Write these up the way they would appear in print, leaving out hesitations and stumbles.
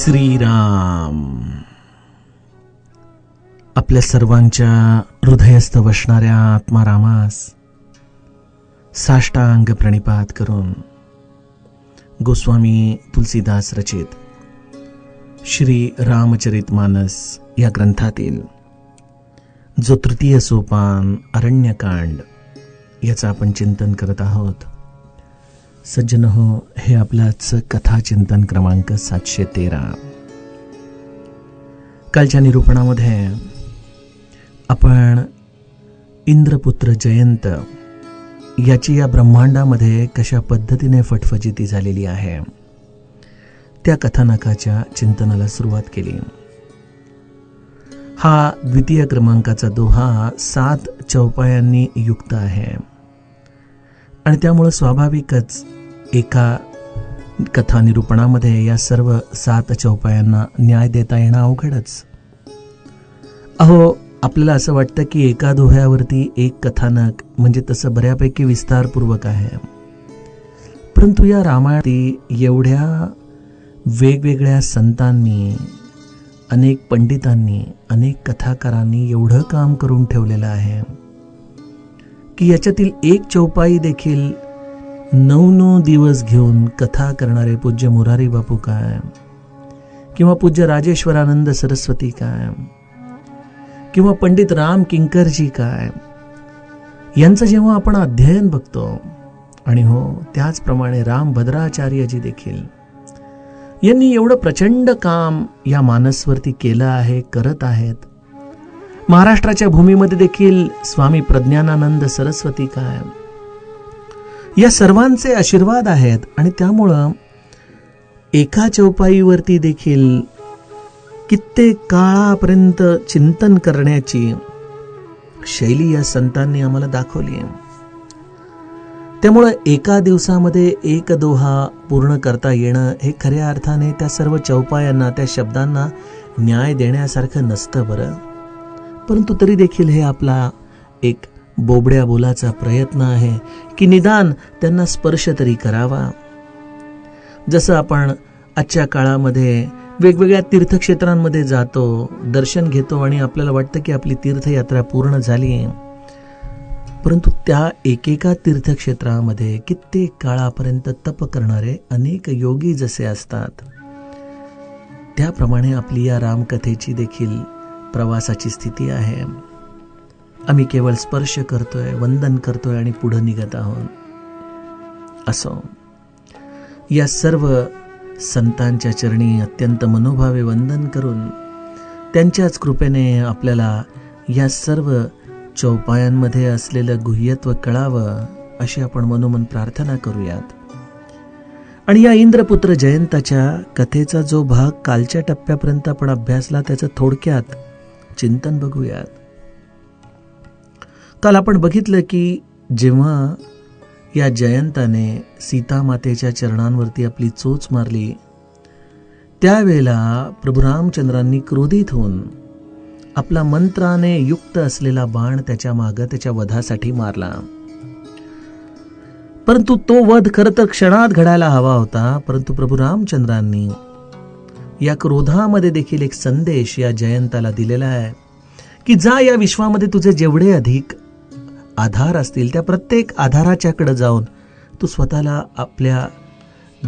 श्रीराम आपल्या सर्वांच्या हृदयस्थ वसणाऱ्या आत्मारामास साष्टांग प्रणिपात करून गोस्वामी तुलसीदास रचित श्री रामचरितमानस या ग्रंथातील जो तृतीय सोपान अरण्यकांड याचं आपण चिंतन करत आहोत. सज्जन हो, हे आपलाच कथा चिंतन क्रमांक 713. कालच्या निरूपणामध्ये आपण इंद्रपुत्र जयंत याची या ब्रह्मांडामध्ये कशा पद्धतीने फटफजिती झालेली आहे त्या कथानकाच्या चिंतनाला सुरुवात केली. हा द्वितीय क्रमांकाचा दोहा 7 चौपायांनी युक्त आहे आणि त्यामुळे स्वाभाविकच एका कथा निरूपणामध्ये या सर्व 7 चौपायांना न्याय देता येणं अवघडच. अहो, आपल्याला असं वाटतं की एका दोह्यावरती एक कथानक म्हणजे तसं बऱ्यापैकी विस्तारपूर्वक आहे, परंतु या रामायणात एवढ्या वेगवेगळ्या संतांनी, अनेक पंडितांनी, अनेक कथाकारांनी एवढं काम करून ठेवलेलं आहे की याच्यातील एक चौपाई देखील 9 दिवस घेऊन कथा करणारे पूज्य मुरारी बापू काय, किंवा पूज्य राजेश्वरानंद सरस्वती काय, किंवा पंडित राम किंकरजी काय, यांचं जेव्हा आपण अध्ययन बघतो, आणि हो त्याचप्रमाणे राम भद्राचार्यजी देखील यांनी एवढं प्रचंड काम या मानसवरती केलं आहे, करत आहेत. महाराष्ट्राच्या भूमीमध्ये देखील स्वामी प्रज्ञानानंद सरस्वती काय, या सर्वांचे आशीर्वाद आहेत आणि त्यामुळं एका चौपाईवरती देखील कित्येक काळापर्यंत चिंतन करण्याची शैली या संतांनी आम्हाला दाखवली आहे. त्यामुळं एका दिवसामध्ये एक दोहा पूर्ण करता येणं हे खऱ्या अर्थाने त्या सर्व चौपायांना, त्या शब्दांना न्याय देण्यासारखं नसतं बरं. परंतु तरी देखील हे आपला एक बोबड्या बोलाचा प्रयत्न आहे की निदान त्यांना स्पर्श तरी करावा. जसं आपण आजच्या काळामध्ये वेगवेगळ्या तीर्थक्षेत्रांमध्ये जातो, दर्शन घेतो आणि आपल्याला वाटतं की आपली तीर्थयात्रा पूर्ण झाली, परंतु त्या एकेका तीर्थक्षेत्रामध्ये कित्येक काळापर्यंत तप करणारे अनेक योगी जसे असतात, त्याप्रमाणे आपली या रामकथेची देखील प्रवासाची स्थिती आहे. आम्ही केवळ स्पर्श करतोय, वंदन करतोय आणि पुढे निघत आहोत. असो, या सर्व संतांच्या चरणी अत्यंत मनोभावे वंदन करून त्यांच्याच कृपेने आपल्याला या सर्व चौपायांमध्ये असलेलं गुह्यत्व कळावं अशी आपण मनोमन प्रार्थना करूयात. आणि या इंद्रपुत्र जयंताच्या कथेचा जो भाग कालच्या टप्प्यापर्यंत आपण अभ्यासला त्याचं थोडक्यात चिंतन बघूयात. काल आपण बघितलं की जेव्हा या जयंताने सीतामातेच्या चरणांवरती आपली चोच मारली, त्यावेळेला प्रभू रामचंद्रांनी क्रोधित होऊन आपला मंत्राने युक्त असलेला बाण त्याच्या मागे त्याच्या वधासाठी मारला. परंतु तो वध खरं तर क्षणात घडायला हवा होता, परंतु प्रभू रामचंद्रांनी या क्रोधामध्ये देखील एक संदेश या जयंताला दिलेला आहे की जा, या विश्वामध्ये तुझे जेवढे अधिक आधार असतील त्या प्रत्येक आधाराच्याकडे जाऊन तू स्वतःला, आपल्या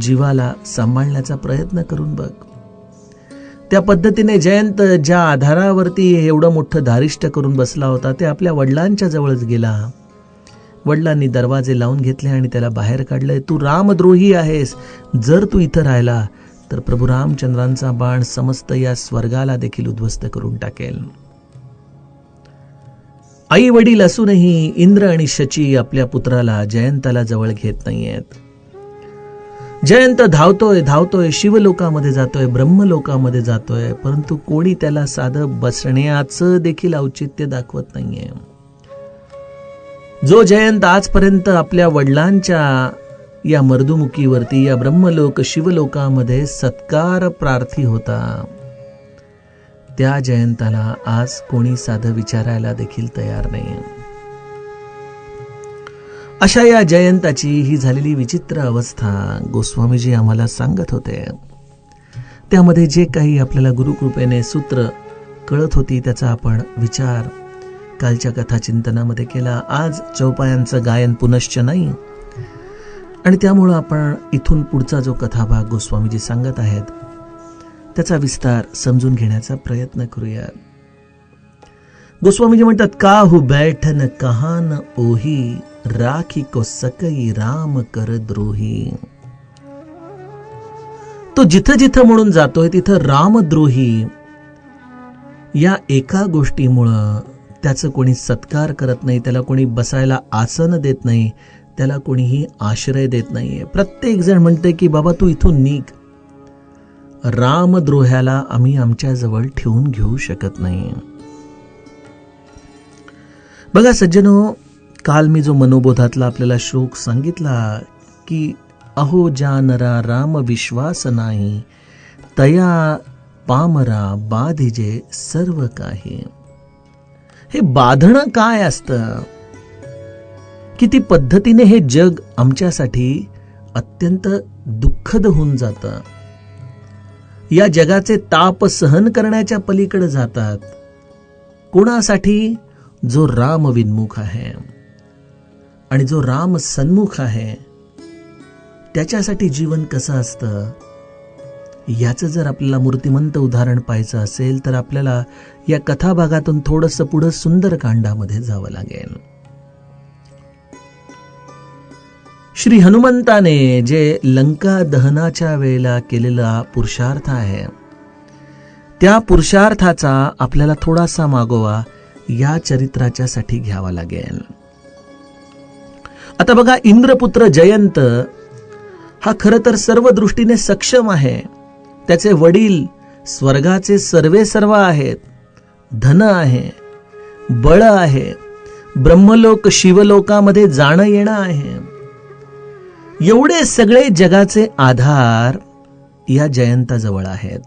जीवाला सांभाळण्याचा प्रयत्न करून बघ. त्या पद्धतीने जयंत ज्या आधारावरती एवढं मोठं धारिष्ट करून बसला होता ते आपल्या वडिलांच्या जवळच गेला. वडिलांनी दरवाजे लावून घेतले आणि त्याला बाहेर काढले. तू रामद्रोही आहेस, जर तू इथं राहिला तर प्रभू रामचंद्रांचा बाण समस्त या स्वर्गाला देखील उद्ध्वस्त करून टाकेल. आई वडील असूनही इंद्र आणि शची आपल्या पुत्राला जयंताला जवळ घेत नाहीयेत. जयंत धावतोय, शिवलोकामध्ये जातोय, ब्रह्मलोकामध्ये जातोय, परंतु कोणी त्याला साधं बसण्याचं देखील औचित्य दाखवत नाहीये. जो जयंत आजपर्यंत आपल्या वडिलांच्या या मर्दुमुखीवरती, या ब्रह्मलोक शिवलोकामध्ये सत्कार प्रार्थी होता, त्या जयंताला आज कोणी साधं विचारायला देखील तयार नाही. अशा या जयंताची ही झालेली विचित्र अवस्था गोस्वामीजी आम्हाला सांगत होते. त्यामध्ये जे काही आपल्याला गुरुकृपेने सूत्र कळत होती त्याचा आपण विचार कालच्या कथा चिंतनामध्ये केला. आज चौपायांचं गायन पुनश्च नाही, आणि त्यामुळं आपण इथून पुढचा जो कथाभाग गोस्वामीजी सांगत आहेत त्याचा विस्तार समजून घेण्याचा प्रयत्न करूया. गोस्वामीजी म्हणतात, काहू बैठन कहान ओही, राखी को सकई राम कर द्रोही. तो जिथं जिथं म्हणून जातोय तिथं रामद्रोही या एका गोष्टीमुळं त्याचं कोणी सत्कार करत नाही, त्याला कोणी बसायला आसन देत नाही, त्याला कोणीही आश्रय देत नाहीये. प्रत्येक जण म्हणते की बाबा तू इथून निघ. रामद्रोह्याला आम्ही आमच्या जवळ ठेवून घेऊ शकत नाही. बघा सज्जनो, काल मी जो मनोबोधातला आपल्याला श्लोक सांगितला की अहो जानरा राम विश्वास नाही, तया पामरा बाधिजे सर्व काही. हे बाधणं काय असतं, किती पद्धतीने हे जग आमच्यासाठी अत्यंत दुःखद होऊन जातं. या जगाचे ताप सहन करण्याच्या पलीकडे जातात. कोणासाठी? जो राम विन्मुख आहे आणि जो राम सन्मुख आहे त्याच्यासाठी जीवन कसं असतं याचं जर आपल्याला मूर्तिमंत उदाहरण पाहायचं असेल तर आपल्याला या कथाभागातून थोडंसं पुढं सुंदरकांडामध्ये जावं लागेल. श्री हनुमंताने जे लंका दहनाच्या वेळेला केलेला पुरुषार्थ आहे त्या पुरुषार्थाचा आपल्याला थोडासा मागोवा या चरित्राच्या साठी घ्यावा लागेल. आता बघा, इंद्रपुत्र जयंत हा खरं तर सर्व दृष्टीने सक्षम आहे. त्याचे वडील स्वर्गाचे सर्वेसर्व आहेत, धन आहे, बळ आहे, ब्रह्मलोक शिवलोकामध्ये जाणं येणं आहे. एवढे सगळे जगाचे आधार या जयंताजवळ आहेत.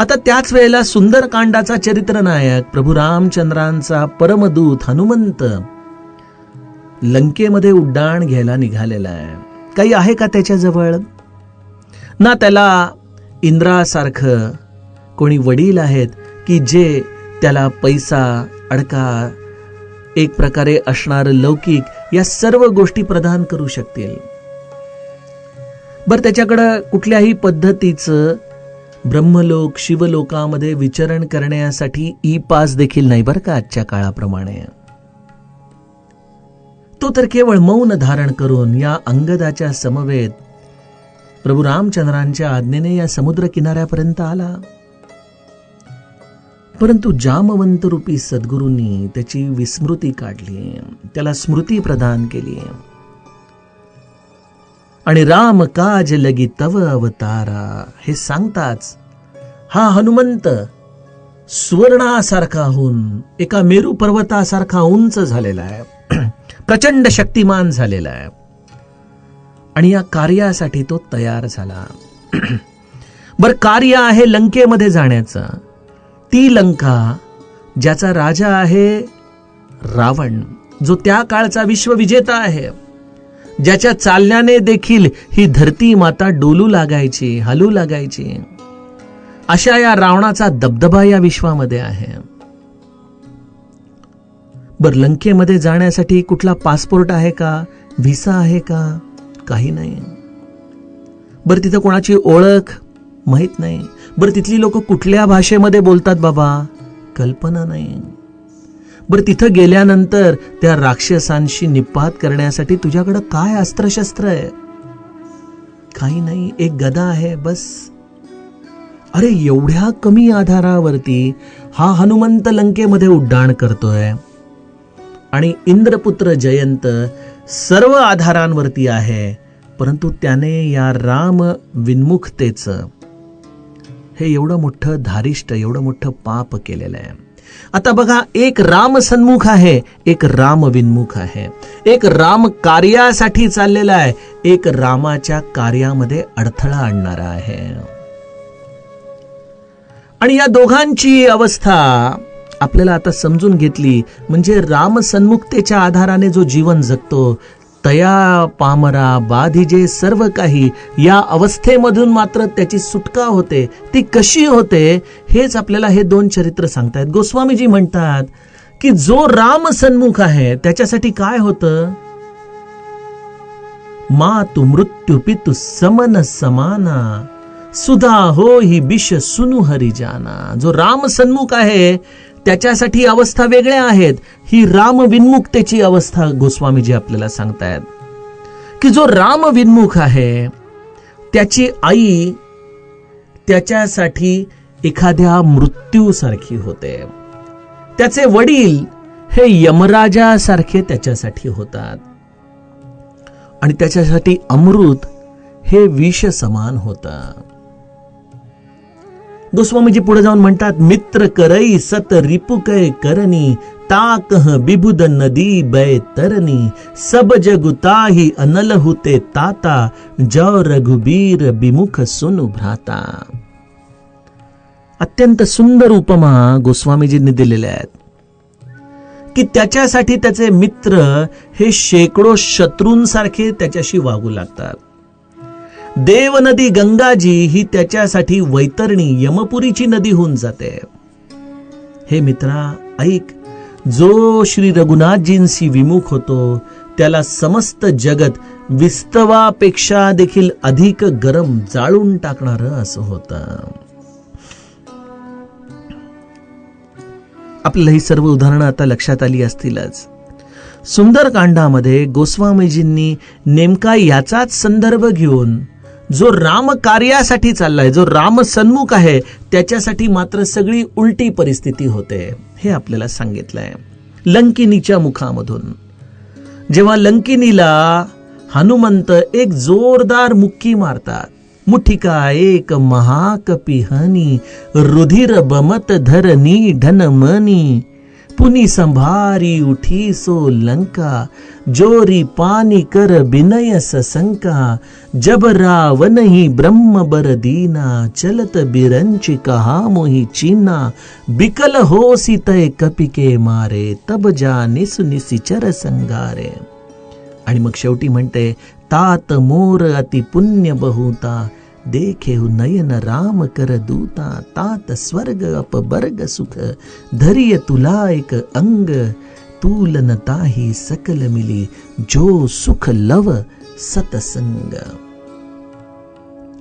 आता त्याच वेळेला सुंदरकांडाचा चरित्रनायक प्रभू रामचंद्रांचा परमदूत हनुमंत लंकेमध्ये उड्डाण घ्यायला निघालेला आहे. काही आहे का त्याच्याजवळ? ना त्याला इंद्रासारखं कोणी वडील आहेत की जे त्याला पैसा, अडका, एक प्रकारे असणारं लौकिक या सर्व गोष्टी प्रदान करू शकतील. बरं, त्याच्याकडं कुठल्याही पद्धतीचं ब्रह्मलोक शिवलोकामध्ये विचरण करण्यासाठी ई पास देखील नाही बरं का आजच्या काळाप्रमाणे. तो तर केवळ मौन धारण करून या अंगदाच्या समवेत प्रभू रामचंद्रांच्या आज्ञेने या समुद्र किनाऱ्यापर्यंत आला. परंतु जामवंत रूपी सद्गुरूंनी त्याची विस्मृती काढली, त्याला स्मृती प्रदान केली. आणि राम काज लगी तव अवतारा हे सांगताच हा हनुमंत सुवर्णासारखा होऊन एका मेरू पर्वतासारखा उंच झालेला आहे, प्रचंड शक्तिमान झालेला आहे. आणि या कार्यासाठी तो तयार झाला. बर, कार्य आहे लंकेमध्ये जाण्याचं. ती लंका ज्याचा राजा आहे रावण, जो त्या काळचा विश्वविजेता आहे, ज्याच्या चालण्याने देखील ही धरती माता डोलू लागायची, हलू लागायची, अशा या रावणाचा दबदबा या विश्वामध्ये आहे. बर, लंकेमध्ये जाण्यासाठी कुठला पासपोर्ट आहे का, व्हिसा आहे का? काही नाही. बर, तिथं कोणाची ओळख माहित नाही. बर, तिथली लोक कुठल्या भाषेमध्ये बोलतात बाबा, कल्पना नाही. बर, तिथं गेल्यानंतर त्या राक्षसांशी निपात करण्यासाठी तुझ्याकडं काय अस्त्रशस्त्र आहे? काही नाही, एक गदा आहे बस. अरे, एवढ्या कमी आधारावरती हा हनुमंत लंकेमध्ये उड्डाण करतोय आणि इंद्रपुत्र जयंत सर्व आधारांवरती आहे, परंतु त्याने या राम विन्मुखतेचं हे एवढं मोठं धारिष्ट, एवढं मोठं पाप केलेलं आहे. आता बघा, एक राम सन्मुख आहे, एक राम विन्मुख आहे. एक राम कार्यासाठी चाललेला आहे, एक रामाच्या कार्यामध्ये अडथळा आणणारा आहे. आणि या दोघांची अवस्था आपल्याला आता समजून घेतली म्हणजे राम सन्मुखतेच्या आधाराने जो जीवन जगतो तया पामरा बाधिजे सर्व काही, या अवस्थेमधून मात्र त्याची सुटका होते. ती कशी होते हेच आपल्याला हे दोन चरित्र सांगतायत. गोस्वामीजी म्हणतात की जो राम सन्मुख आहे त्याच्यासाठी काय होतं? मातु मृत्यू पितु समन समाना, सुधा हो ही बिष सुनु हरी जाना. जो राम सन्मुख आहे त्याच्यासाठी अवस्था वेगळ्या आहेत. ही राम विन्मुक्तेची अवस्था गोस्वामीजी आपल्याला सांगतायत की जो राम विन्मुख आहे त्याची आई त्याच्यासाठी एखाद्या मृत्यूसारखी होते. त्याचे वडील हे यमराजासारखे त्याच्यासाठी होतात आणि त्याच्यासाठी अमृत हे विष समान होतं. गोस्वामीजी पुढे जाऊन म्हणतात, मित्र करई सत रिपुकै करनी, ताकह बिबुद नदी बै तरनी, सब जगुताही अनल हुते ताता, जौ रघुबीर बिमुख सुनु भ्राता. अत्यंत सुंदर उपमा गोस्वामीजींनी दिलेल्या आहेत की त्याच्यासाठी त्याचे मित्र हे शेकडो शत्रूंसारखे त्याच्याशी वागू लागतात. देव नदी गंगाजी ही त्याच्यासाठी वैतरणी यमपुरीची नदी होऊन जाते. हे मित्रा ऐक, जो श्री रघुनाथजींशी विमुख होतो त्याला समस्त जगत विस्तवापेक्षा देखील अधिक गरम जाळून टाकणारं असं होतं. आपल्याला ही सर्व उदाहरणं आता लक्षात आली असतीलच. सुंदरकांडामध्ये गोस्वामीजींनी नेमका याचाच संदर्भ घेऊन जो राम कार्यासाठी चाललाय, जो राम सन्मुख आहे त्याच्यासाठी मात्र सगळी उलटी परिस्थिती होते हे आपल्याला सांगितलंय. लंकिनीच्या मुखामधून जेव्हा लंकिनीला हनुमंत एक जोरदार मुक्की मारतात, मुठिका एक महाकपिहनी, रुधिर बमत धरनी ढनमनी, पुनि संभारी उठी सो लंका, जोरी पानी कर बिनय ससंका, जब रावण ही ब्रह्म बर दीना, चलत बिरंची कहा मोही चीना, बिकल होसी तय कपिके मारे, तब जाने सुनिसिचर संगारे. आणि मग शेवटी म्हणते, तात मोर अति पुण्य बहुता, देखेहु नयन राम कर दूता, तात स्वर्ग अपवर्ग सुख, धैर्य तुला एक अंग, तूलन ताही सकल मिली, जो सुख लव सतसंग.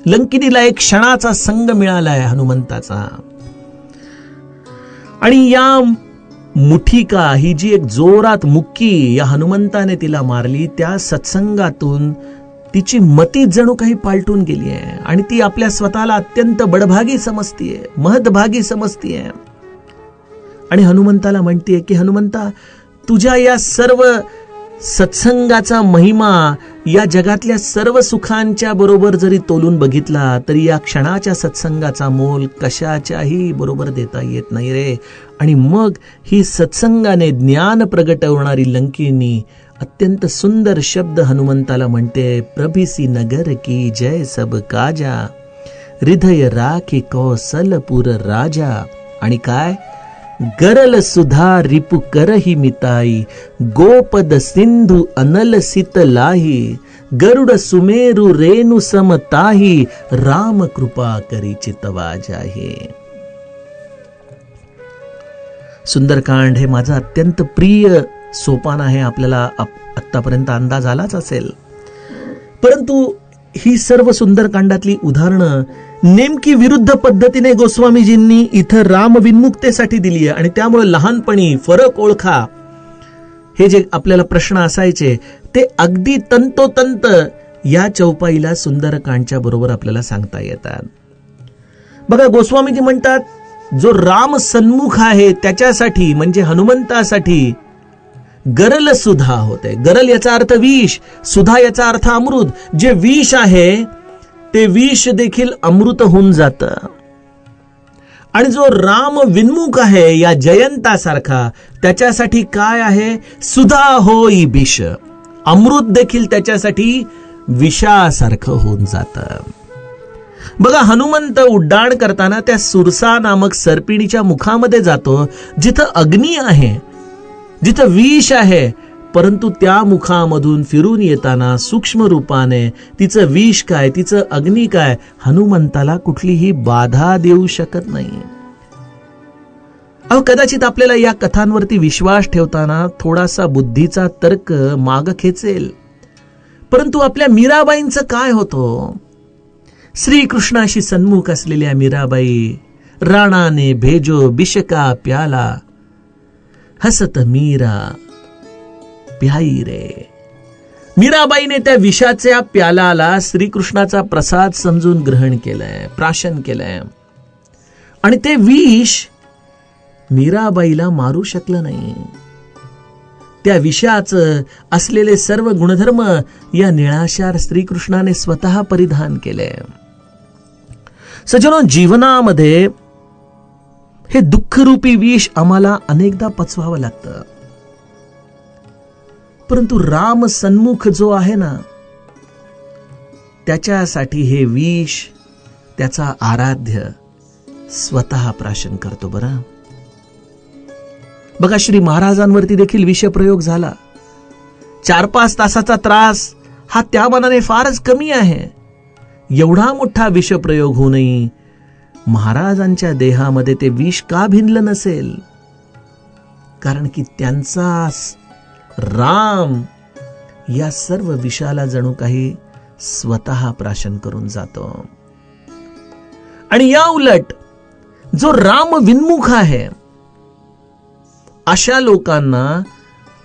लंकिनीला एक क्षणाचा संग मिळालाय हनुमंताचा. आणि या मुठिका ही जी एक जोरात मुक्की या हनुमंताने तिला मारली, त्या सत्संगातून तिची मती जणू काही पालटून गेली आहे आणि ती आपल्या स्वतःला अत्यंत बडभागी समजतीये, महत्भागी समजतीये. आणि हनुमंताला म्हणतीये की हनुमंता, तुझ्या या सर्व सत्संगाचा महिमा या जगातल्या सर्व सुखांच्या बरोबर जरी तोलून बघितला तरी या क्षणाच्या सत्संगाचा मोल कशाच्याही बरोबर देता येत नाही रे. आणि मग ही सत्संगाने ज्ञान प्रगटवणारी लंकिनी अत्यंत सुंदर शब्द हनुमंताला म्हणते, प्रभिसी नगर की जय सब काजा, हृदय राखी कौसलपुर राजा. आणि काय, गरल सुधा रिपु करही मिताई, गोपद सिंधु अनल सितलाही, गरुड सुमेरु रेणु समताही, राम कृपा करी चितवा जाही. सुंदरकांड हे माझं अत्यंत प्रिय सोपान आहे. आपल्याला आतापर्यंत अंदाज आलाच असेल, परंतु ही सर्व सुंदरकांडातली उदाहरणं नेमकी विरुद्ध पद्धतीने गोस्वामीजींनी इथं राम विन्मुक्तेसाठी दिली आहे. आणि त्यामुळे लहानपणी फरक ओळखा हे जे आपल्याला प्रश्न असायचे ते अगदी तंतोतंत या चौपाईला सुंदरकांडच्या बरोबर आपल्याला सांगता येतात. बघा, गोस्वामीजी म्हणतात, जो राम सन्मुख आहे त्याच्यासाठी म्हणजे हनुमंतासाठी गरल सुधा होते. गरल याचा अर्थ विष, सुधा याचा अर्थ अमृत. जे विष आहे ते विष देखील अमृत होऊन जातं. आणि जो राम विन्मुख आहे या जयंतासारखा, त्याच्यासाठी काय आहे, सुधा होई विष, अमृत देखील त्याच्यासाठी विषासारखं होऊन जातं. बघा, हनुमंत उड्डाण करताना त्या सुरसा नामक सर्पिणीच्या मुखामध्ये जातो, जिथं अग्नी आहे, जिथं विष आहे परंतु त्या मुखामधून फिरून येताना सूक्ष्म रूपाने तिचं विष काय, तिचं अग्नी काय, हनुमंताला कुठलीही बाधा देऊ शकत नाही. कदाचित आपल्याला या कथांवरती विश्वास ठेवताना थोडासा बुद्धीचा तर्क माग खेचेल, परंतु आपल्या मीराबाईंचं काय होतं? श्रीकृष्णाशी सन्मुख असलेल्या मीराबाई, राणाने भेजो बिशका प्याला, हसत मीरा प्याई रे. मीराबाईने त्या विषाच्या प्यालाला श्रीकृष्णाचा प्रसाद समजून ग्रहण केलंय, प्राशन केलंय, आणि ते विष मीराबाईला मारू शकलं नाही. त्या विषाचं असलेले सर्व गुणधर्म या निळाशार श्रीकृष्णाने स्वतः परिधान केले. सज्जनो, जीवनामध्ये हे दुःखरूपी विष आम्हाला अनेकदा पचवावं लागतं, परंतु राम सन्मुख जो आहे ना, त्याच्यासाठी हे विष त्याचा आराध्य स्वतः प्राशन करतो. बरं बघा, श्री महाराजांवरती देखील विषप्रयोग झाला. 4-5 तासाचा त्रास हा त्या मानाने फारच कमी आहे. एवढा मोठा विषप्रयोग होऊनही महाराजांच्या देहामध्ये ते विष का भिनलं नसेल? कारण की त्यांचा राम या सर्व विषाला जणू काही स्वतः प्राशन करून जातो. आणि या उलट जो राम विन्मुख आहे, अशा लोकांना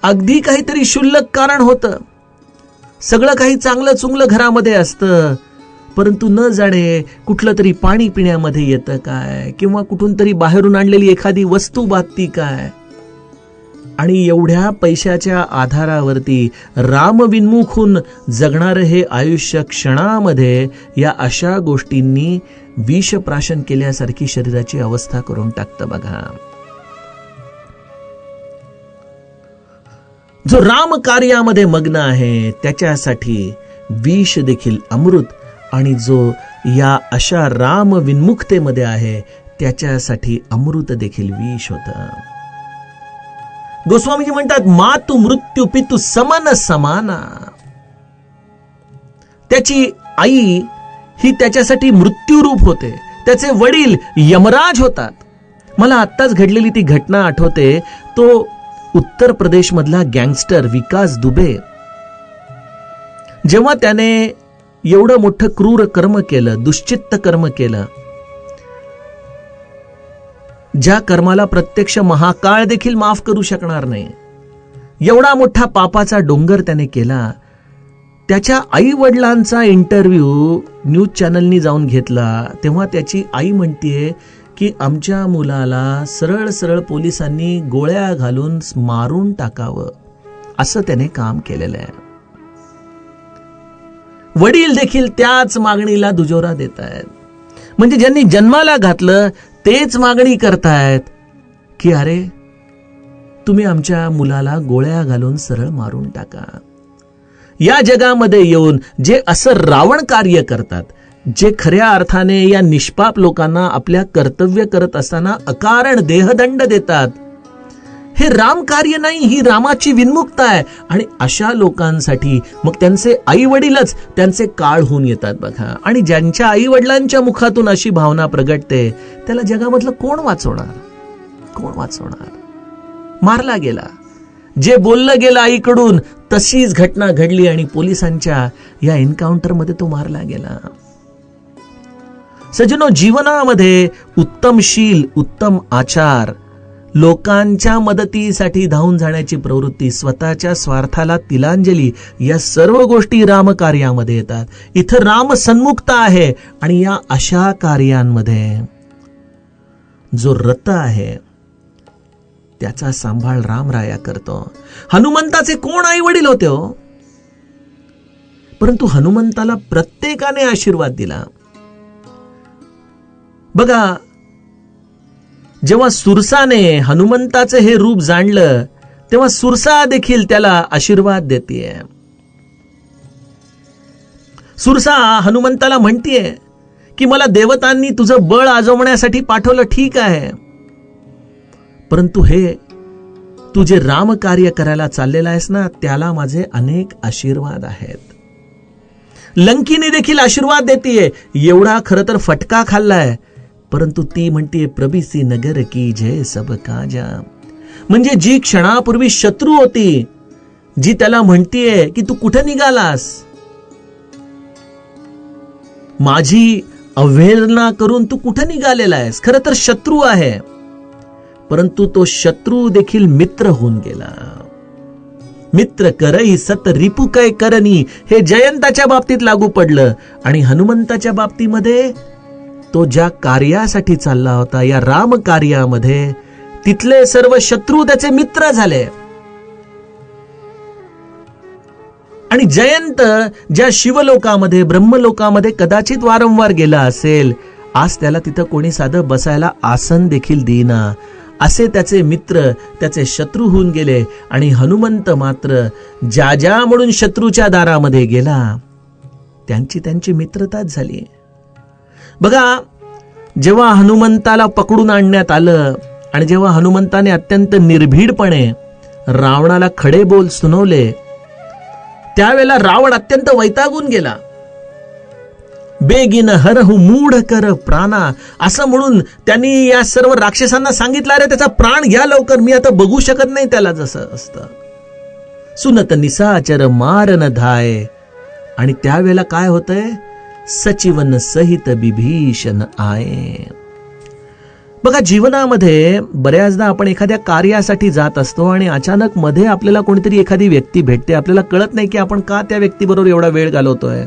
अगदी काहीतरी क्षुल्लक कारण होतं, सगळं काही चांगलं चुंगलं घरामध्ये असतं, परंतु न जाणे कुठलं तरी पाणी पिण्यामध्ये येतं काय, किंवा कुठून तरी बाहेरून आणलेली एखादी वस्तू बाधती काय, आणि एवढ्या पैशाच्या आधारावरती रामविन्मुख होऊन जगणारं हे आयुष्य क्षणामध्ये या अशा गोष्टींनी विषप्राशन केल्यासारखी शरीराची अवस्था करून टाकतं. बघा, जो राम कार्यामध्ये मग्न आहे त्याच्यासाठी विष देखील अमृत, आणि जो या अशा राम विन्मुखतेमध्ये आहे त्याच्यासाठी अमृत देखील विष होतं. गोस्वामीजी म्हणतात, मातु मृत्यू पितु समन समाना. त्याची आई ही त्याच्यासाठी मृत्यूरूप होते, त्याचे वडील यमराज होतात. मला आत्ताच घडलेली ती घटना आठवते. तो उत्तर प्रदेश मधला गँगस्टर विकास दुबे, जेव्हा त्याने एवढं मोठं क्रूर कर्म केलं, दुश्चित्त कर्म केलं, ज्या कर्माला प्रत्यक्ष महाकाळ देखील माफ करू शकणार नाही, एवढा मोठा पापाचा डोंगर त्याने केला. त्याच्या आई वडिलांचा इंटरव्ह्यू न्यूज चॅनलनी जाऊन घेतला, तेव्हा त्याची आई म्हणतीये की आमच्या मुलाला सरळ सरळ पोलिसांनी गोळ्या घालून मारून टाकावं, असं त्याने काम केलेलं आहे. वडील देखील त्याच मागणीला दुजोरा देत आहेत. म्हणजे ज्यांनी जन्माला घातलं तेच मागणी करतायत की अरे तुम्ही आमच्या मुलाला गोळ्या घालून सरळ मारून टाका. या जगामध्ये येऊन जे असं रावण कार्य करतात, जे खऱ्या अर्थाने या निष्पाप लोकांना आपल्या कर्तव्य करत असताना अकारण देहदंड देतात, हे राम कार्य नाही, ही रामाची विन्मुक्ता आहे. आणि अशा लोकांसाठी मग त्यांचे आई वडीलच त्यांचे काळ होऊन येतात. बघा, आणि ज्यांच्या आई वडिलांच्या मुखातून अशी भावना प्रगटते त्याला जगामधलं कोण वाचवणार? कोण वाचवणार? मारला गेला. जे बोललं गेलं आईकडून तशीच घटना घडली आणि पोलिसांच्या या एन्काउंटरमध्ये तो मारला गेला. सज्जनो, जीवनामध्ये उत्तम शील, उत्तम आचार, लोकांच्या मदतीसाठी धावून जाण्याची प्रवृत्ती, स्वतःच्या स्वार्थाला तिलांजली, या सर्व गोष्टी रामकार्यामध्ये येतात. इथं राम सन्मुखता आहे आणि या अशा कार्यांमध्ये जो रत आहे त्याचा सांभाळ रामराया करतो. हनुमंताचे कोण आई वडील होते हो? परंतु हनुमंताला प्रत्येकाने आशीर्वाद दिला. बघा, जेव्हा सुरसाने हनुमंताचे हे रूप जाणलं तेव्हा सुरसा देखील त्याला आशीर्वाद देतेय. सुरसा हनुमंताला म्हणतीये की मला देवतांनी तुझं बळ आजवण्यासाठी पाठवलं, ठीक आहे, परंतु हे तू जे राम कार्य करायला चाललेला आहेस ना, त्याला माझे अनेक आशीर्वाद आहेत. लंकिनी देखील आशीर्वाद देतीये. एवढा खरं तर फटका खाल्लाय, परंतु ती म्हणतीये प्रभिसी नगर की जय सब काजा. म्हणजे जी क्षणापूर्वी शत्रू होती, जी त्याला म्हणतीये की तू कुठे निघालास, माझी अवहेलना करून तू कुठे निघालेला आहेस, खरं तर शत्रू आहे, परंतु तो शत्रू देखील मित्र होऊन गेला. मित्र करई सत रिपू कै करणी, हे जयंताच्या बाबतीत लागू पडलं. आणि हनुमंताच्या बाबतीमध्ये तो ज्या कार्यासाठी चालला होता, या राम कार्यामध्ये तिथले सर्व शत्रू त्याचे मित्र झाले. आणि जयंत ज्या शिवलोकामध्ये ब्रह्मलोकामध्ये कदाचित वारंवार गेला असेल, आज त्याला तिथं कोणी साधं बसायला आसन देखील देईना. असे त्याचे मित्र त्याचे शत्रू होऊन गेले. आणि हनुमंत मात्र ज्या ज्या म्हणून शत्रूच्या दारामध्ये गेला, त्यांची मित्रताच झाली. बघा, जेव्हा हनुमंताला पकडून आणण्यात आलं आणि जेव्हा हनुमंताने अत्यंत निर्भीडपणे रावणाला खडे बोल सुनावले, त्यावेळेला रावण अत्यंत वैतागून गेला. बेगिन हरहु मूढ कर प्राणा, असं म्हणून त्यांनी या सर्व राक्षसांना सांगितलं, अरे त्याचा प्राण घ्या लवकर, मी आता बघू शकत नाही त्याला जसं असतं. सुनत निसाचर मारन धाय. आणि त्यावेळेला काय होतंय, सचिवन सहित विभीषण आये. बघा, जीवनामध्ये बऱ्याचदा आपण एखाद्या कार्यासाठी जात असतो आणि अचानक मध्ये आपल्याला कोणीतरी एखादी व्यक्ती भेटते. आपल्याला कळत नाही की आपण का त्या व्यक्तीबरोबर एवढा वेळ घालवतोय.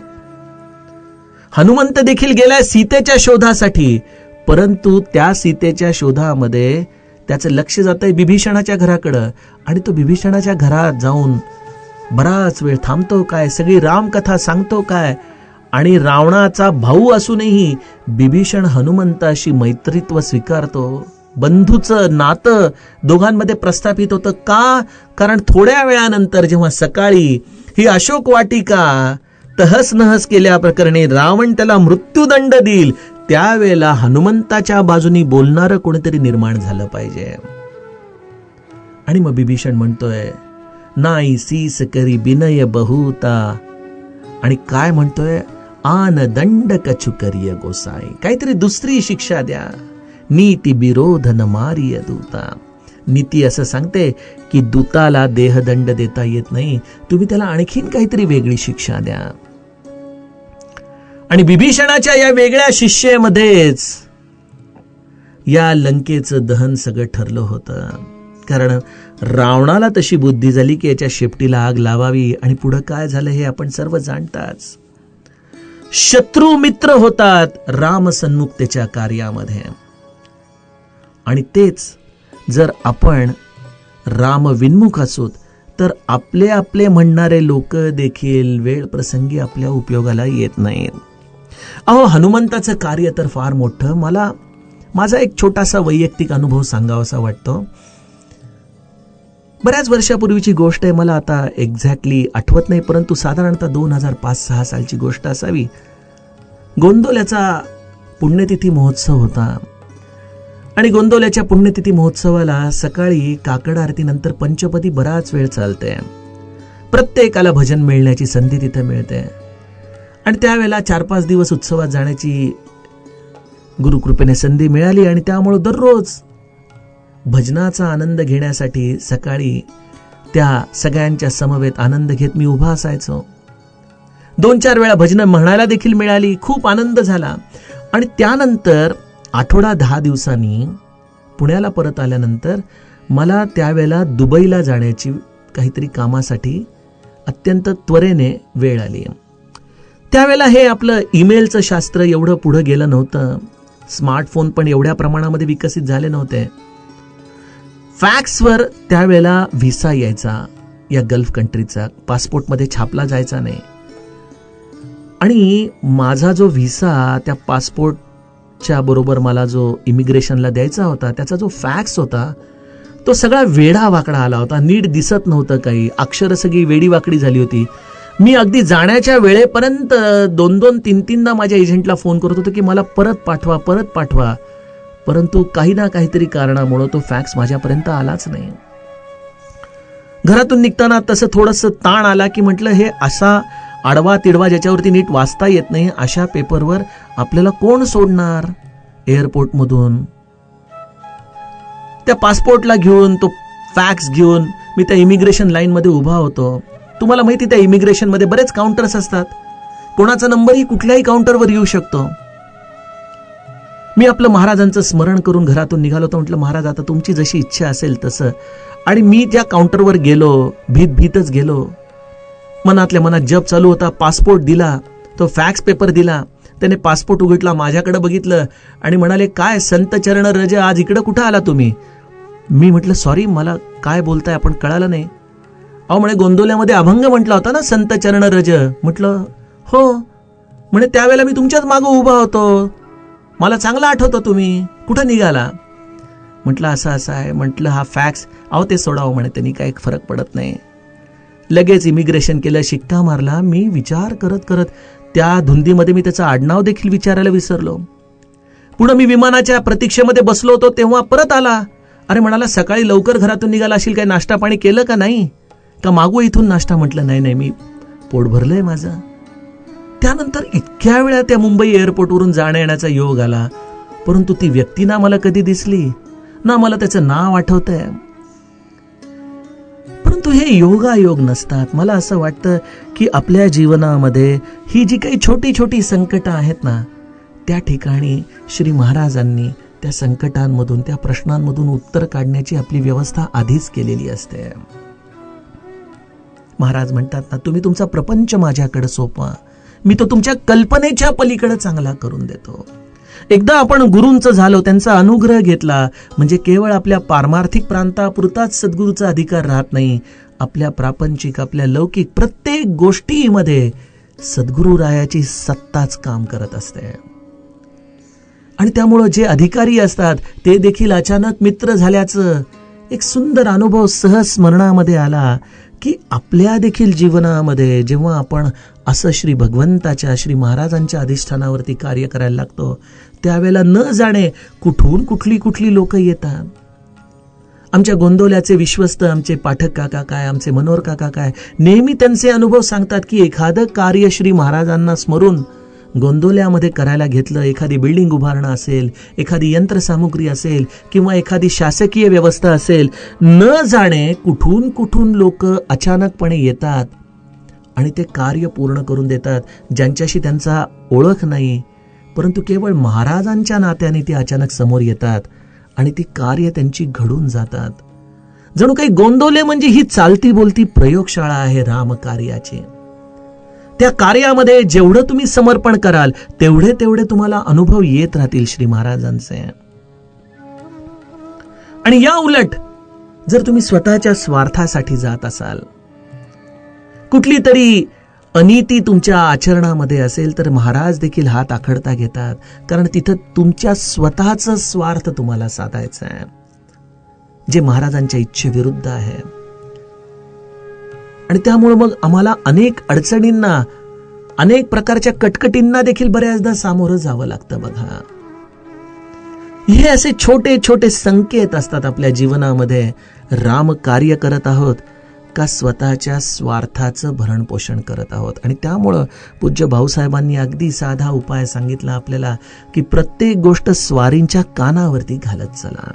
हनुमंत देखील गेलाय सीतेच्या शोधासाठी, परंतु त्या सीतेच्या शोधामध्ये त्याचं लक्ष जातंय विभीषणाच्या घराकडं. आणि तो विभीषणाच्या घरात जाऊन बराच वेळ थांबतो काय, सगळी रामकथा सांगतो काय. आणि रावणाचा भाऊ असूनही विभीषण हनुमंताशी मैत्रीत्व स्वीकारतो. बंधूचं नातं दोघांमध्ये प्रस्थापित होतं. का? कारण थोड्या वेळानंतर जेव्हा सकाळी ही अशोक वाटिका तहस नहस केल्या प्रकरणी रावण त्याला मृत्यूदंड देईल, त्यावेळेला हनुमंताच्या बाजूनी बोलणारं कोणीतरी निर्माण झालं पाहिजे. आणि मग विभीषण म्हणतोय, नाही सीस करी विनय बहुता. आणि काय म्हणतोय, आन दंड कछु करिय गोसाई, काहीतरी दुसरी शिक्षा द्या. नीती विरोध न मारिय दूता. नीती असं सांगते की दूताला देहदंड देता येत नाही, तुम्ही त्याला आणखीन काहीतरी वेगळी शिक्षा द्या. आणि विभीषणाच्या या वेगळ्या शिष्येमध्येच या लंकेचं दहन सगळं ठरलं होतं. कारण रावणाला तशी बुद्धी झाली की याच्या शेपटीला आग लावावी. आणि पुढं काय झालं हे आपण सर्व जाणताच. शत्रू मित्र होतात राम सन्मुक्तेच्या कार्यामध्ये. आणि तेच जर आपण राम विन्मुख असोत, तर आपले आपले म्हणणारे लोक देखील वेळ प्रसंगी आपल्या उपयोगाला येत नाहीत. अहो, हनुमंताचं कार्य तर फार मोठं. मला माझा एक छोटासा वैयक्तिक अनुभव सांगावासा वाटतो. बऱ्याच वर्षापूर्वीची गोष्ट आहे, मला आता एक्झॅक्टली आठवत नाही, परंतु साधारणतः 2005-06 सालची गोष्ट असावी. गोंदवल्याचा पुण्यतिथी महोत्सव होता. आणि गोंदवल्याच्या पुण्यतिथी महोत्सवाला सकाळी काकड आरतीनंतर पंचपदी बराच वेळ चालते. प्रत्येकाला भजन मिळण्याची संधी तिथे मिळते. आणि त्यावेळेला 4-5 दिवस उत्सवात जाण्याची गुरुकृपेने संधी मिळाली. आणि त्यामुळे दररोज भजनाचा आनंद घेण्यासाठी सकाळी त्या सगळ्यांच्या समवेत आनंद घेत मी उभा असायचो. 2-4 वेळा भजन म्हणायला देखील मिळाली. खूप आनंद झाला. आणि त्यानंतर आठवडा 10 दिवसांनी पुण्याला परत आल्यानंतर मला त्यावेळेला दुबईला जाण्याची काहीतरी कामासाठी अत्यंत त्वरेने वेळ आली. त्यावेळेला हे आपलं ईमेलचं शास्त्र एवढं पुढं गेलं नव्हतं. स्मार्टफोन पण एवढ्या प्रमाणामध्ये विकसित झाले नव्हते. फॅक्सवर त्यावेळेला व्हिसा यायचा या गल्फ कंट्रीचा, पासपोर्टमध्ये छापला जायचा नाही. आणि माझा जो व्हिसा त्या पासपोर्टच्या बरोबर मला जो इमिग्रेशनला द्यायचा होता, त्याचा जो फॅक्स होता तो सगळा वेडा वाकडा आला होता. नीट दिसत नव्हतं काही, अक्षरं सगळी वेडी वाकडी झाली होती. मी अगदी जाण्याच्या वेळेपर्यंत 2-2, 3-3दा माझ्या एजंटला फोन करत होतो की मला परत पाठवा, परंतु काही ना काहीतरी कारणामुळे तो फॅक्स माझ्यापर्यंत आलाच नाही. घरातून निघताना तसं थोडंसं ताण आला की म्हटलं हे असा आडवा तिडवा ज्याच्यावरती नीट वाचता येत नाही अशा पेपरवर आपल्याला कोण सोडणार एअरपोर्टमधून. त्या पासपोर्टला घेऊन तो फॅक्स घेऊन मी त्या इमिग्रेशन लाईनमध्ये उभा होतो. तुम्हाला माहिती त्या इमिग्रेशन मध्ये बरेच काउंटर्स असतात. कोणाचा नंबरही कुठल्याही काउंटरवर येऊ शकतो. मी आपलं महाराजांचं स्मरण करून घरातून निघालो तर म्हटलं महाराज आता तुमची जशी इच्छा असेल तसं. आणि मी त्या काउंटरवर गेलो, भीतच गेलो. मनातल्या मनात जप चालू होता. पासपोर्ट दिला, तो फॅक्स पेपर दिला. त्याने पासपोर्ट उघडला, माझ्याकडे बघितलं आणि म्हणाले काय संत चरण रज आज इकडे कुठं आला तुम्ही. मी म्हटलं सॉरी मला काय बोलताय आपण कळालं नाही. अहो म्हणे गोंदवल्यामध्ये अभंग म्हटला होता ना संत चरण रज. म्हटलं हो. म्हणे त्यावेळेला मी तुमच्याच मागं उभा होतो, मला चांगलं आठवतं तुम्ही कुठं निघाला. म्हटलं असं असं आहे. म्हटलं हा फॅक्स अहो ते सोडावं म्हणे त्यांनी काही फरक पडत नाही. लगेच इमिग्रेशन केलं, शिक्का मारला. मी विचार करत करत त्या धुंदीमध्ये मी त्याचं आडनाव देखील विचारायला विसरलो. पुढे मी विमानाच्या प्रतीक्षेमध्ये बसलो होतो तेव्हा परत आला. अरे म्हणाला सकाळी लवकर घरातून निघाला असेल, काही नाश्ता पाणी केलं का नाही, का मागू इथून नाश्ता. म्हटलं नाही नाही मी पोट भरलंय माझं. त्यानंतर इतक्या वेळा त्या मुंबई एअरपोर्टवरून जाण्या येण्याचा योग आला, परंतु ती व्यक्ती ना मला कधी दिसली ना मला त्याचं नाव आठवतंय. परंतु हे योगायोग नसतात. मला असं वाटतं की आपल्या जीवनामध्ये ही जी काही छोटी छोटी संकटं आहेत ना, त्या ठिकाणी श्री महाराजांनी त्या संकटांमधून त्या प्रश्नांमधून उत्तर काढण्याची आपली व्यवस्था आधीच केलेली असते. महाराज म्हणतात ना तुम्ही तुमचा प्रपंच माझ्याकडे सोपवा, मी तो तुमच्या कल्पनेच्या पलीकडे चांगला करून देतो. एकदा आपण गुरूंचं झालो, त्यांचा अनुग्रह घेतला म्हणजे केवळ आपल्या पारमार्थिक प्रांतापुरताच सद्गुरूचा अधिकार राहत नाही. आपल्या प्रापंचिक आपल्या लौकिक प्रत्येक गोष्टीमध्ये सद्गुरुरायाची सत्ताच काम करत असते. आणि त्यामुळं जे अधिकारी असतात ते देखील अचानक मित्र झाल्याचं एक सुंदर अनुभव सहज स्मरणामध्ये आला की आपल्या देखील जीवनामध्ये जेव्हा आपण असं श्री भगवंताच्या श्री महाराजांच्या अधिष्ठानावरती कार्य करायला लागतो त्यावेळेला न जाणे कुठून कुठली लोक येतात. आमच्या गोंदवल्याचे विश्वस्त आमचे पाठक काका काय, आमचे मनोहर काका काय, नेहमी त्यांचे अनुभव सांगतात की एखादं कार्य श्री महाराजांना स्मरून गोंदवल्यामध्ये करायला घेतलं, एखादी बिल्डिंग उभारणं असेल, एखादी यंत्रसामुग्री असेल किंवा एखादी शासकीय व्यवस्था असेल, न जाणे कुठून लोक अचानकपणे येतात आणि ते कार्य पूर्ण करून देतात. ज्यांच्याशी त्यांचा ओळख नाही परंतु केवळ महाराजांच्या नात्याने ते अचानक समोर येतात आणि ती कार्य त्यांची घडून जातात. जणू काही गोंदवले म्हणजे ही चालती बोलती प्रयोगशाळा आहे रामकार्याची. त्या कार्यामध्ये जेवढं तुम्ही समर्पण कराल तेवढे तुम्हाला अनुभव येत राहतील श्री महाराजांचे. आणि या उलट जर तुम्ही स्वतःच्या स्वार्थासाठी जात असाल, कुठली तरी अनीती तुमच्या आचरणामध्ये असेल तर महाराज देखील हात आखडता घेतात, कारण तिथं तुमच्या स्वतःचा स्वार्थ तुम्हाला साधायचा आहे जे महाराजांच्या इच्छेविरुद्ध आहे. आणि त्यामुळे मग आम्हाला अनेक अडचणींना अनेक प्रकारच्या कटकटींना देखील बऱ्याचदा सामोरं जावं लागतं. बघा हे असे छोटे छोटे संकेत असतात आपल्या जीवनामध्ये. राम कार्य करत आहोत का स्वतःच्या स्वार्थाचं भरण पोषण करत आहोत. आणि त्यामुळं पूज्य भाऊसाहेबांनी अगदी साधा उपाय सांगितला आपल्याला की प्रत्येक गोष्ट स्वारींच्या कानावरती घालत चला.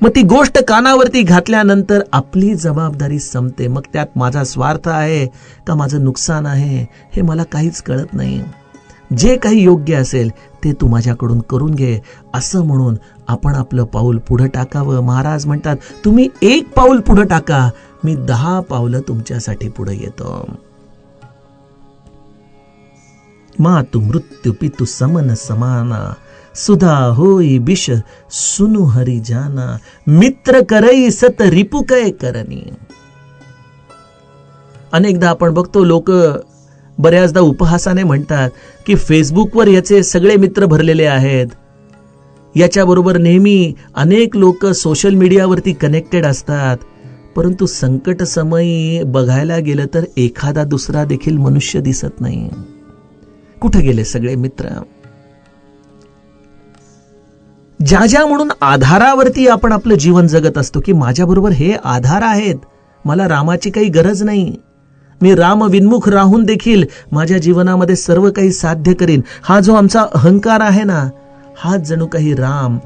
मग ती गोष्ट कानावरती घातल्यानंतर आपली जबाबदारी संपते. मग त्यात माझा स्वार्थ आहे का माझं नुकसान आहे हे मला काहीच कळत नाही. जे काही योग्य असेल ते तू माझ्याकडून करून घे असं म्हणून आपण आपलं पाऊल पुढे टाकावं. महाराज म्हणतात तुम्ही 1 पाऊल पुढे टाका, मी 10 पावलं तुमच्यासाठी पुढे येतो. मातु मृत्यू पितु समन समाना, सुधा होई बिष सुनु हरी जाना, मित्र करई सत रिपुकय करणी. अनेकदा आपण बघतो लोक बऱ्याचदा उपहासाने म्हणतात की फेसबुकवर याचे सगळे मित्र भरलेले आहेत, याच्याबरोबर नेहमी अनेक लोक सोशल मीडियावरती कनेक्टेड असतात. परंतु संकट समयी बघायला गेलं तर एखादा दुसरा देखील मनुष्य दिसत नाही. कुठे गेले सगळे मित्र? ज्या म्हणून आधारावरती आपण आपलं जीवन जगत असतो की माझ्याबरोबर हे आधार आहेत, मला रामाची काही गरज नाही. मी राम विन्मुख राहून देखील माझ्या जीवनामध्ये सर्व काही साध्य करीन. हा जो आमचा अहंकार आहे ना, हाच जणू काही राम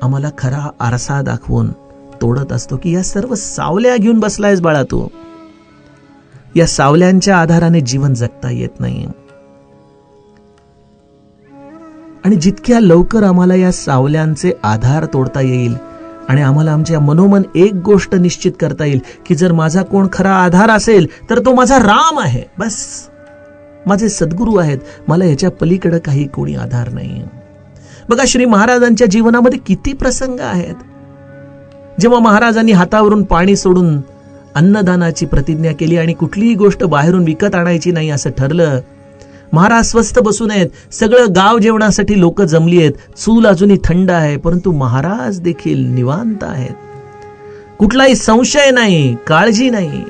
आम्हाला खरा आरसा दाखवून तोडत असतो की या सर्व सावल्या घेऊन बसलायस बाळा तू. या सावल्यांच्या आधाराने जीवन जगता येत नाही. आणि जितक्या लवकर आम्हाला या सावल्यांचे आधार तोडता येईल आणि आम्हाला आमच्या मनोमन एक गोष्ट निश्चित करता येईल की जर माझा कोण खरा आधार असेल तर तो माझा राम आहे. बस, माझे सद्गुरू आहेत. मला याच्या पलीकडे काही कोणी आधार नाही. बघा, श्री महाराजांच्या जीवनामध्ये किती प्रसंग आहेत. जेव्हा महाराजांनी हातावरून पाणी सोडून अन्नदानाची प्रतिज्ञा केली आणि कुठलीही गोष्ट बाहेरून विकत आणायची नाही असं ठरलं. महाराज स्वस्थ बसून आहेत. सगळं गाव जेवणासाठी लोक जमली आहेत. चूल अजूनही थंड आहे, परंतु महाराज देखील निवांत आहेत. कुठलाही संशय नाही, काळजी नाही.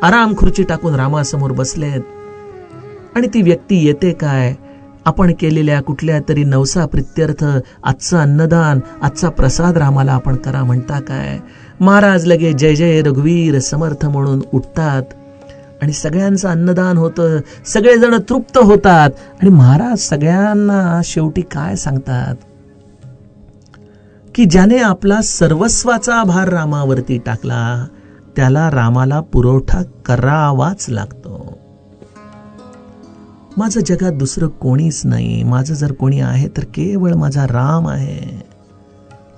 आराम खुर्ची टाकून रामासमोर बसलेत. आणि ती व्यक्ती येते काय, आपण केलेल्या कुठल्या तरी नवसा प्रित्यर्थ आजचं अन्नदान, आजचा प्रसाद रामाला आपण करा म्हणता काय. महाराज लगे जय जय रघुवीर समर्थ म्हणून उठतात आणि सगळ्यांचं अन्नदान होतं. सगळेजण तृप्त होतात. आणि महाराज सगळ्यांना शेवटी काय सांगतात की ज्याने आपला सर्वस्वाचा भार रामावरती टाकला त्याला रामाला पुरवठा करावाच लागतो. माझं जगात दुसरं कोणीच नाही. माझं जर कोणी आहे तर केवळ माझा राम आहे.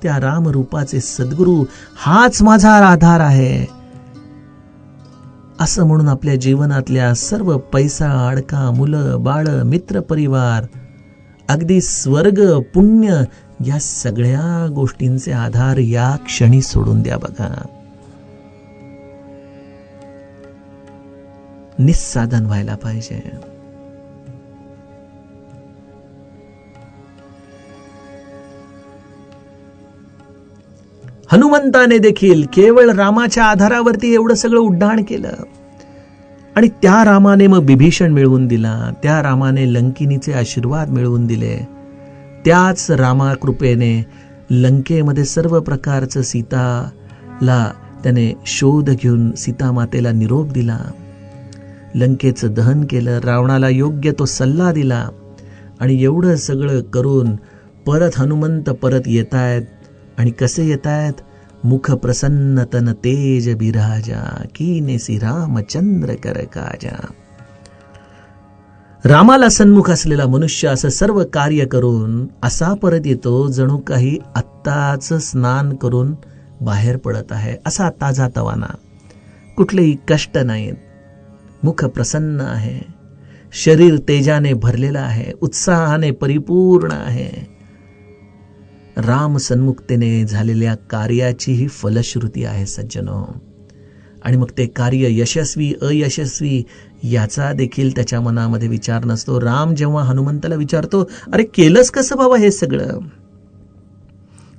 त्या राम रूपाचे सद्गुरू हाच माझा आधार आहे. असं म्हणून आपल्या जीवनातल्या सर्व पैसा, अडका, मुलं, बाळ, मित्र, परिवार, अगदी स्वर्ग, पुण्य या सगळ्या गोष्टींचे आधार या क्षणी सोडून द्या. बघा, निस्साधन व्हायला पाहिजे. हनुमंताने देखील केवळ रामाच्या आधारावरती एवढं सगळं उड्डाण केलं. आणि त्या रामाने मग विभीषण मिळवून दिला. त्या रामाने लंकिनीचे आशीर्वाद मिळवून दिले. त्याच रामाकृपेने लंकेमध्ये सर्व प्रकारचं सीताला त्याने शोध घेऊन सीतामातेला निरोप दिला. लंकेचं दहन केलं. रावणाला योग्य तो सल्ला दिला. आणि एवढं सगळं करून परत हनुमंत परत येतायत. आणि कसे येतायत? मुख प्रसन्न तन तेज बिराजा, कीनेसी रामचंद्र कर काजा. रामाला सन्मुख असलेला मनुष्य असं सर्व कार्य करून असा परत येतो जणू काही आत्ताच स्नान करून बाहेर पडत आहे. असा ताजा तवाना, कुठलेही कष्ट नाहीत. मुख प्रसन्न आहे. शरीर तेजाने भरलेलं आहे. उत्साहाने परिपूर्ण आहे. राम सन्मुक्तेने झालेल्या कार्याची ही फलश्रुती आहे सज्जनो. आणि मग ते कार्य यशस्वी अयशस्वी याचा देखील त्याच्या मनामध्ये विचार नसतो. राम जेव्हा हनुमंताला विचारतो, अरे केलंस कसं बाबा हे सगळं?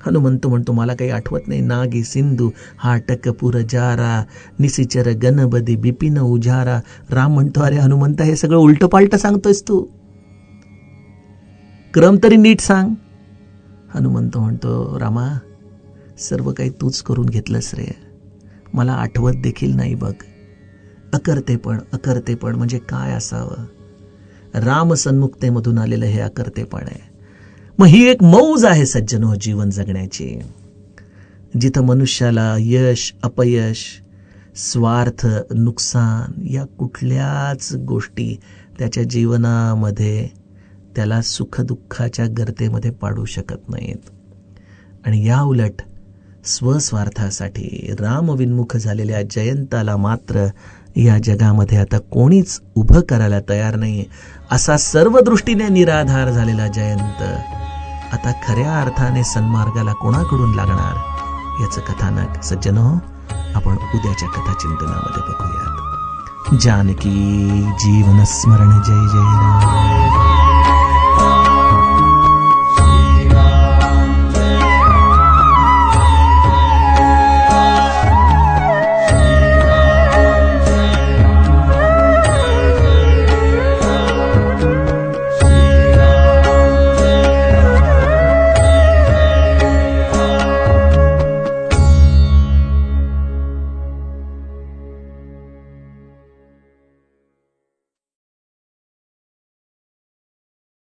हनुमंत म्हणतो, मला काही आठवत नाही. नागी सिंधू हा टकपुर जारा, निसिचर गणबदी बिपिन उजारा. राम म्हणतो, अरे हनुमंत हे सगळं उलट पालट सांगतोयस तू, क्रम तरी नीट सांग. हनुमंत म्हणतो, रामा सर्व काही तूच करून घेतलंस रे, मला आठवत देखील नाही बघ. अकर्तेपण म्हणजे काय असावं? राम सन्मुक्तेमधून आलेलं हे अकर्तेपण आहे. मग ही एक मौज आहे सज्जनो जीवन जगण्याची, जिथं मनुष्याला यश अपयश स्वार्थ नुकसान या कुठल्याच गोष्टी त्याच्या जीवनामध्ये त्याला सुखदुःखाच्या गर्तेमध्ये पाडू शकत नाहीत. आणि या उलट स्वस्वार्थासाठी रामविन्मुख झालेल्या जयंताला मात्र या जगामध्ये आता कोणीच उभं करायला तयार नाही. असा सर्व दृष्टीने निराधार झालेला जयंत आता खऱ्या अर्थाने सन्मार्गाला कोणाकडून लागणार याचं कथानक सज्जनो आपण उद्याच्या कथा चिंतनामध्ये बघूयात. जानकी जीवन स्मरण. जय जय राम.